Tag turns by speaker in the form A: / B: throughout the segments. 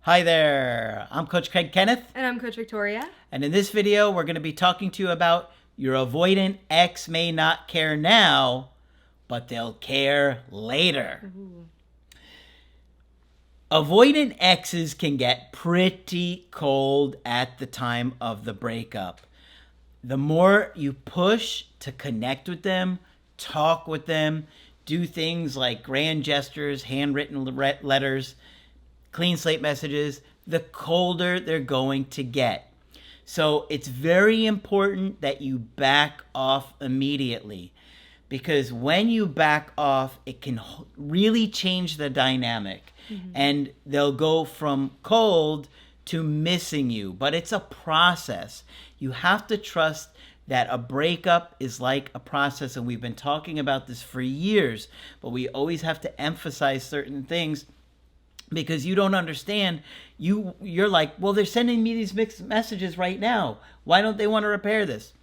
A: Hi there, I'm Coach Kenneth.
B: And I'm Coach Victoria.
A: And in this video, we're going to be talking to you about your avoidant ex may not care now, but they'll care later.
B: Ooh.
A: Avoidant exes can get pretty cold at the time of the breakup. The more you push to connect with them, talk with them, do things like grand gestures, handwritten letters, clean slate messages, the colder they're going to get. So it's very important that you back off immediately, because when you back off, it can really change the dynamic. And they'll go from cold to missing you. But it's a process. You have to trust that a breakup is like a process, and we've been talking about this for years, but we always have to emphasize certain things because you don't understand. You're like, well, they're sending me these mixed messages right now. Why don't they want to repair this?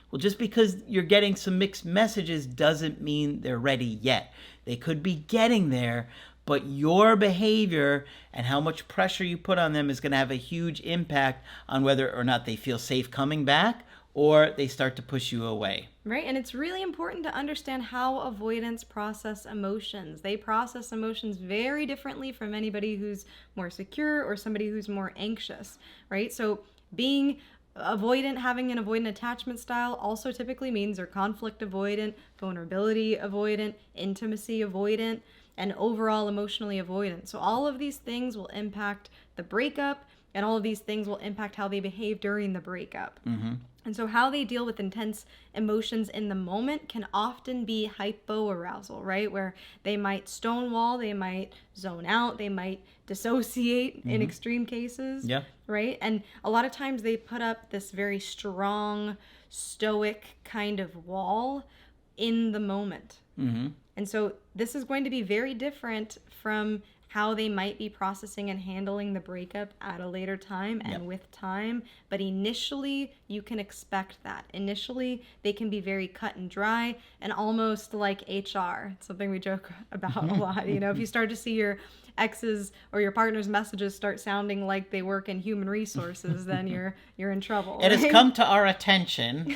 A: Well, just because you're getting some mixed messages doesn't mean they're ready yet. They could be getting there, but your behavior and how much pressure you put on them is going to have a huge impact on whether or not they feel safe coming back or they start to push you away.
B: Right, and it's really important to understand how avoidants process emotions. They process emotions very differently from anybody who's more secure or somebody who's more anxious, right? So being avoidant, having an avoidant attachment style also typically means they're conflict avoidant, vulnerability avoidant, intimacy avoidant, and overall emotionally avoidant. So all of these things will impact the breakup, and all of these things will impact how they behave during the breakup. And so how they deal with intense emotions in the moment can often be hypoarousal, right? Where they might stonewall, they might zone out, they might dissociate in extreme cases, right? And a lot of times they put up this very strong, stoic kind of wall in the moment. And so this is going to be very different from how they might be processing and handling the breakup at a later time and with time. But initially, you can expect that. Initially, they can be very cut and dry and almost like HR. It's something we joke about a lot. You know, if you start to see your ex's or your partner's messages start sounding like they work in human resources, then you're in trouble.
A: It has come to our attention.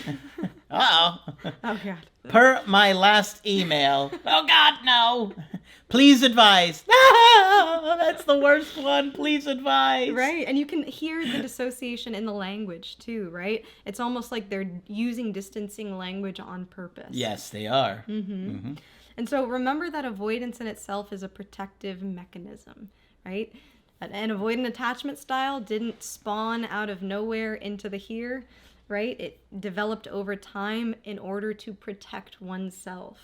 A: Oh
B: God.
A: Per my last email. Oh God, no. Please advise. No, that's the worst one. Please advise.
B: Right. And you can hear the dissociation in the language too, right? It's almost like they're using distancing language on purpose.
A: Yes, they are.
B: And so remember that avoidance in itself is a protective mechanism, right? An avoidant attachment style didn't spawn out of nowhere into the here, right? It developed over time in order to protect oneself.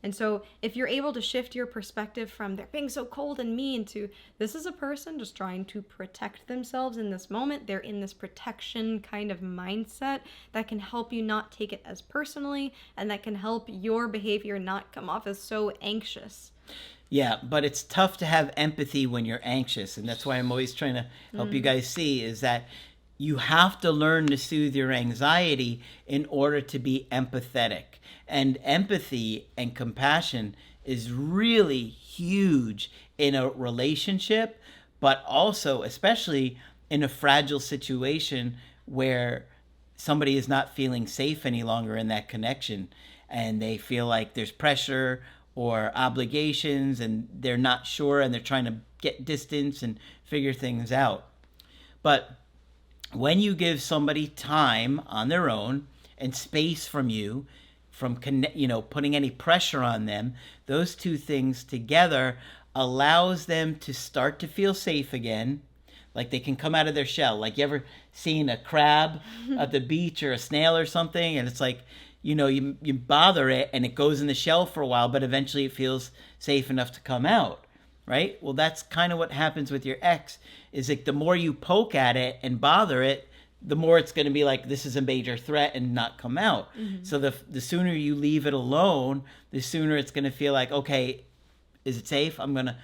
B: And so if you're able to shift your perspective from they're being so cold and mean to this is a person just trying to protect themselves in this moment, they're in this protection kind of mindset, that can help you not take it as personally, and that can help your behavior not come off as so anxious.
A: Yeah, but it's tough to have empathy when you're anxious. And that's why I'm always trying to help you guys see is that you have to learn to soothe your anxiety in order to be empathetic. And empathy and compassion is really huge in a relationship, but also especially in a fragile situation where somebody is not feeling safe any longer in that connection and they feel like there's pressure or obligations and they're not sure and they're trying to get distance and figure things out. But when you give somebody time on their own and space from you, from putting any pressure on them, those two things together allows them to start to feel safe again, like they can come out of their shell. Like, you ever seen a crab at the beach or a snail or something, and it's like, you bother it and it goes in the shell for a while, but eventually it feels safe enough to come out, right? Well, that's kind of what happens with your ex, is like the more you poke at it and bother it, the more it's going to be like, this is a major threat and not come out. So the sooner you leave it alone, the sooner it's going to feel like, okay, is it safe? I'm going to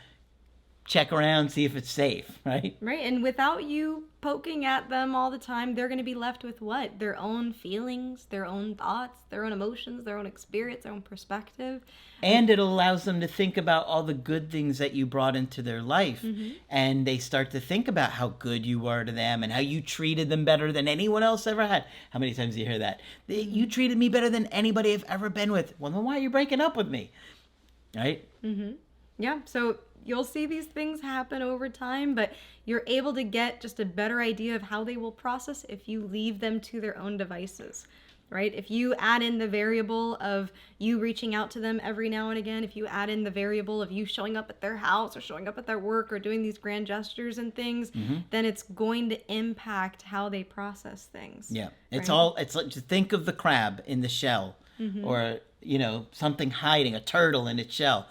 A: check around, see if it's safe, right?
B: Right. And without you poking at them all the time, they're going to be left with what? Their own feelings, their own thoughts, their own emotions, their own experience, their own perspective.
A: And it allows them to think about all the good things that you brought into their life. And they start to think about how good you were to them and how you treated them better than anyone else ever had. How many times do you hear that? You treated me better than anybody I've ever been with. Well, then why are you breaking up with me? Right?
B: Yeah. So you'll see these things happen over time, but you're able to get just a better idea of how they will process if you leave them to their own devices, right? If you add in the variable of you reaching out to them every now and again, if you add in the variable of you showing up at their house or showing up at their work or doing these grand gestures and things, then it's going to impact how they process things.
A: Yeah. It's
B: right?
A: it's like, just think of the crab in the shell or, something hiding, a turtle in its shell.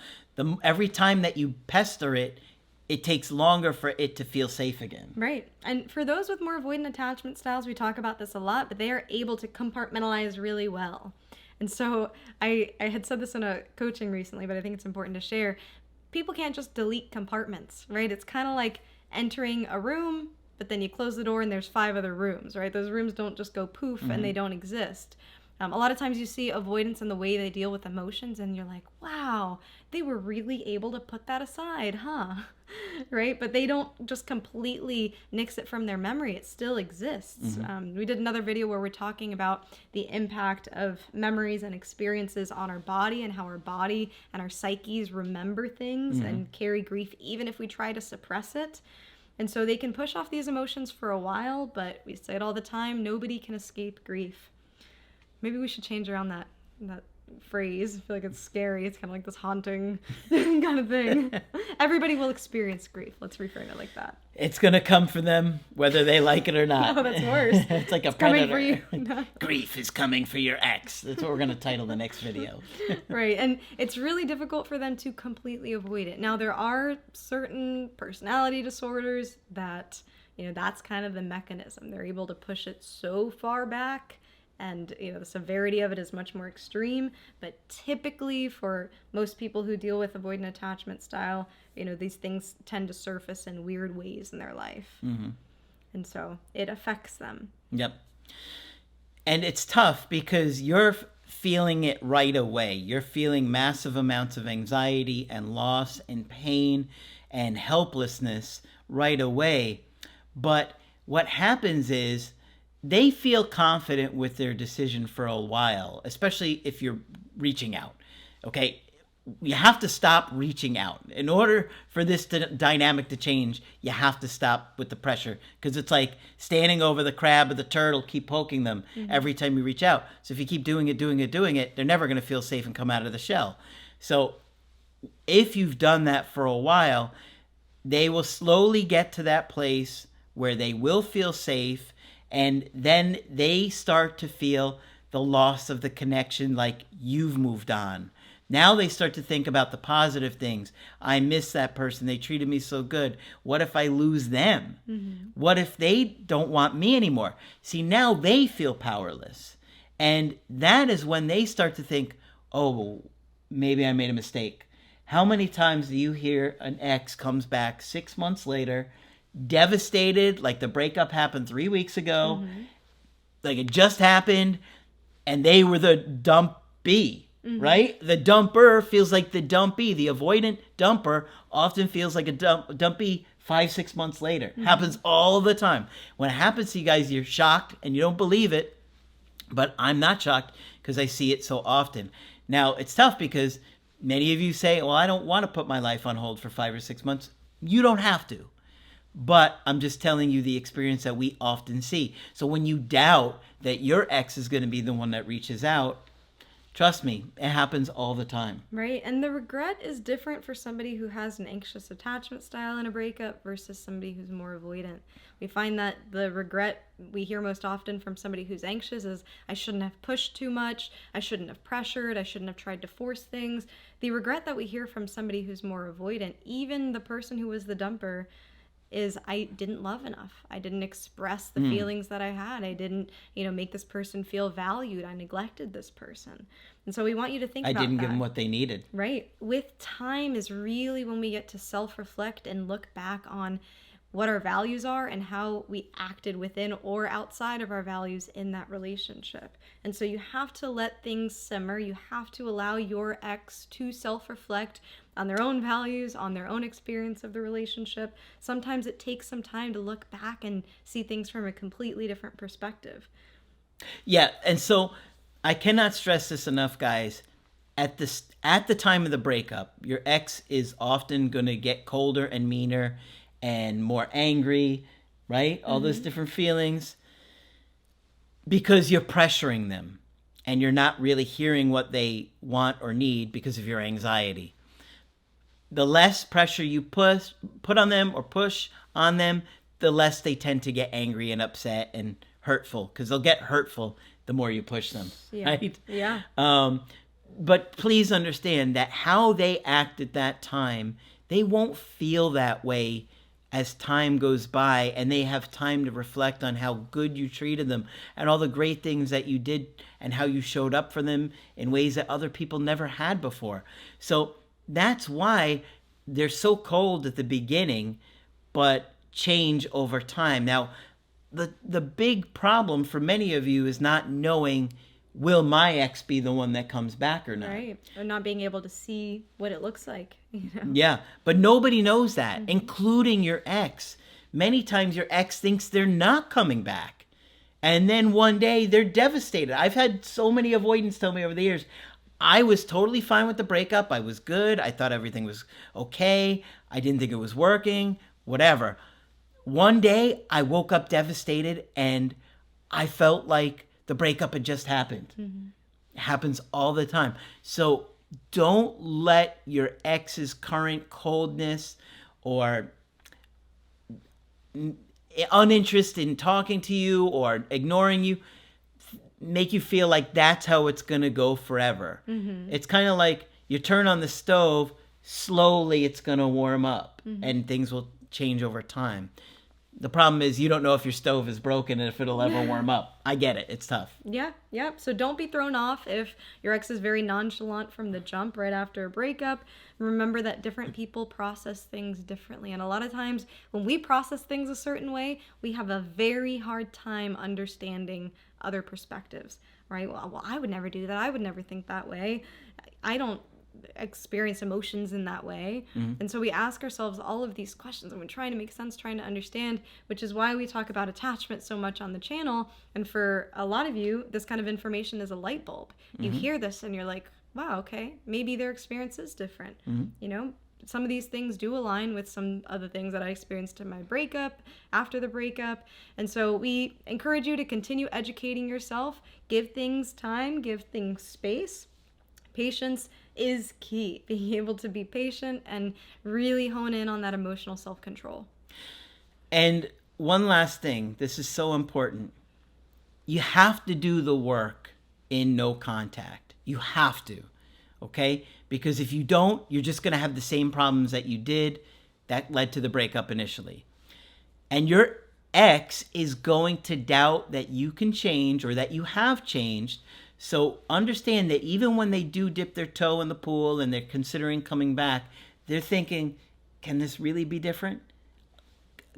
A: Every time that you pester it, it takes longer for it to feel safe again.
B: Right. And for those with more avoidant attachment styles, we talk about this a lot, but they are able to compartmentalize really well. And so I had said this in a coaching recently, but I think it's important to share. People can't just delete compartments, right? It's kind of like entering a room, but then you close the door and there's 5 other rooms, right? Those rooms don't just go poof and they don't exist. A lot of times you see avoidance in the way they deal with emotions and you're like, wow, they were really able to put that aside, huh? Right? But they don't just completely nix it from their memory. It still exists. We did another video where we're talking about the impact of memories and experiences on our body and how our body and our psyches remember things and carry grief even if we try to suppress it. And so they can push off these emotions for a while, but we say it all the time, nobody can escape grief. Maybe we should change around that phrase. I feel like it's scary. It's kind of like this haunting kind of thing. Everybody will experience grief. Let's reframe it like that.
A: It's going to come for them whether they like it or not.
B: No, that's worse.
A: It's like a
B: coming
A: predator.
B: for you.
A: Grief is coming for your ex. That's what we're going to title the next video.
B: Right. And it's really difficult for them to completely avoid it. Now, there are certain personality disorders that, that's kind of the mechanism. They're able to push it so far back. And, the severity of it is much more extreme. But typically for most people who deal with avoidant attachment style, these things tend to surface in weird ways in their life. And so it affects them.
A: Yep. And it's tough because you're feeling it right away. You're feeling massive amounts of anxiety and loss and pain and helplessness right away. But what happens is, they feel confident with their decision for a while, especially if you're reaching out. Okay, you have to stop reaching out. In order for this dynamic to change, you have to stop with the pressure because it's like standing over the crab or the turtle, keep poking them every time you reach out. So if you keep doing it, they're never going to feel safe and come out of the shell. So if you've done that for a while, they will slowly get to that place where they will feel safe. And then they start to feel the loss of the connection, like you've moved on. Now they start to think about the positive things. I miss that person. They treated me so good. What if I lose them? What if they don't want me anymore? See, now they feel powerless. And that is when they start to think, oh, maybe I made a mistake. How many times do you hear an ex comes back 6 months later, devastated, like the breakup happened 3 weeks ago, like it just happened, and they were the dumpee, right? The dumper feels like the dumpee. The avoidant dumper often feels like a dumpee 5-6 months later. Happens all the time. When it happens to you guys, you're shocked and you don't believe it, but I'm not shocked because I see it so often. Now, it's tough because many of you say, well, I don't want to put my life on hold for 5 or 6 months. You don't have to. But I'm just telling you the experience that we often see. So when you doubt that your ex is going to be the one that reaches out, trust me, it happens all the time.
B: Right. And the regret is different for somebody who has an anxious attachment style in a breakup versus somebody who's more avoidant. We find that the regret we hear most often from somebody who's anxious is, I shouldn't have pushed too much. I shouldn't have pressured. I shouldn't have tried to force things. The regret that we hear from somebody who's more avoidant, even the person who was the dumper, is I didn't love enough. I didn't express the feelings that I had. I didn't, make this person feel valued. I neglected this person. And so we want you to think
A: I
B: about
A: didn't
B: that.
A: give them what they needed.
B: Right. With time is really when we get to self-reflect and look back on what our values are and how we acted within or outside of our values in that relationship. And so you have to let things simmer. You have to allow your ex to self-reflect on their own values, on their own experience of the relationship. Sometimes it takes some time to look back and see things from a completely different perspective.
A: Yeah, and so I cannot stress this enough, guys. At the time of the breakup, your ex is often going to get colder and meaner and more angry, right? All those different feelings, because you're pressuring them and you're not really hearing what they want or need because of your anxiety. The less pressure you put on them or push on them, the less they tend to get angry and upset and hurtful, because they'll get hurtful the more you push them, right?
B: Yeah.
A: But please understand that how they act at that time, they won't feel that way as time goes by and they have time to reflect on how good you treated them and all the great things that you did and how you showed up for them in ways that other people never had before. So that's why they're so cold at the beginning, but change over time. Now, the big problem for many of you is not knowing, will my ex be the one that comes back or not?
B: Right. Or not being able to see what it looks like.
A: Yeah, but nobody knows that, including your ex. Many times your ex thinks they're not coming back. And then one day they're devastated. I've had so many avoidants tell me over the years, I was totally fine with the breakup. I was good. I thought everything was okay. I didn't think it was working, whatever. One day I woke up devastated and I felt like the breakup had just happened. It happens all the time. So don't let your ex's current coldness or uninterest in talking to you or ignoring you make you feel like that's how it's going to go forever. It's kind of like you turn on the stove, slowly it's going to warm up and things will change over time. The problem is you don't know if your stove is broken and if it'll ever warm up. I get it. It's tough.
B: Yeah. So don't be thrown off if your ex is very nonchalant from the jump right after a breakup. Remember that different people process things differently. And a lot of times when we process things a certain way, we have a very hard time understanding other perspectives, right? Well, I would never do that. I would never think that way. I don't experience emotions in that way. And so we ask ourselves all of these questions and we're trying to make sense, trying to understand, which is why we talk about attachment so much on the channel. And for a lot of you, this kind of information is a light bulb. You hear this and you're like, wow, okay, maybe their experience is different. Some of these things do align with some other things that I experienced in my breakup, after the breakup. And so we encourage you to continue educating yourself, give things time, give things space. Patience is key. Being able to be patient and really hone in on that emotional self-control.
A: And one last thing, this is so important. You have to do the work in no contact. You have to, okay? Because if you don't, you're just going to have the same problems that you did that led to the breakup initially. And your ex is going to doubt that you can change or that you have changed. So understand that even when they do dip their toe in the pool and they're considering coming back, they're thinking, can this really be different?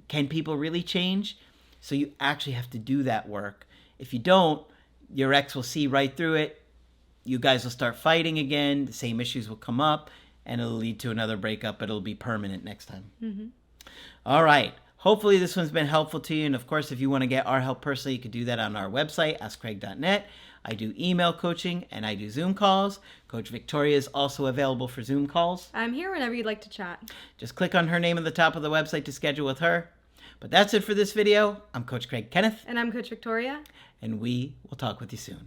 A: Can people really change? So you actually have to do that work. If you don't, your ex will see right through it. You guys will start fighting again. The same issues will come up and it'll lead to another breakup, but it'll be permanent next time. All right. Hopefully this one's been helpful to you. And of course, if you want to get our help personally, you can do that on our website, askcraig.net. I do email coaching and I do Zoom calls. Coach Victoria is also available for Zoom calls.
B: I'm here whenever you'd like to chat.
A: Just click on her name at the top of the website to schedule with her. But that's it for this video. I'm Coach Craig Kenneth.
B: And I'm Coach Victoria.
A: And we will talk with you soon.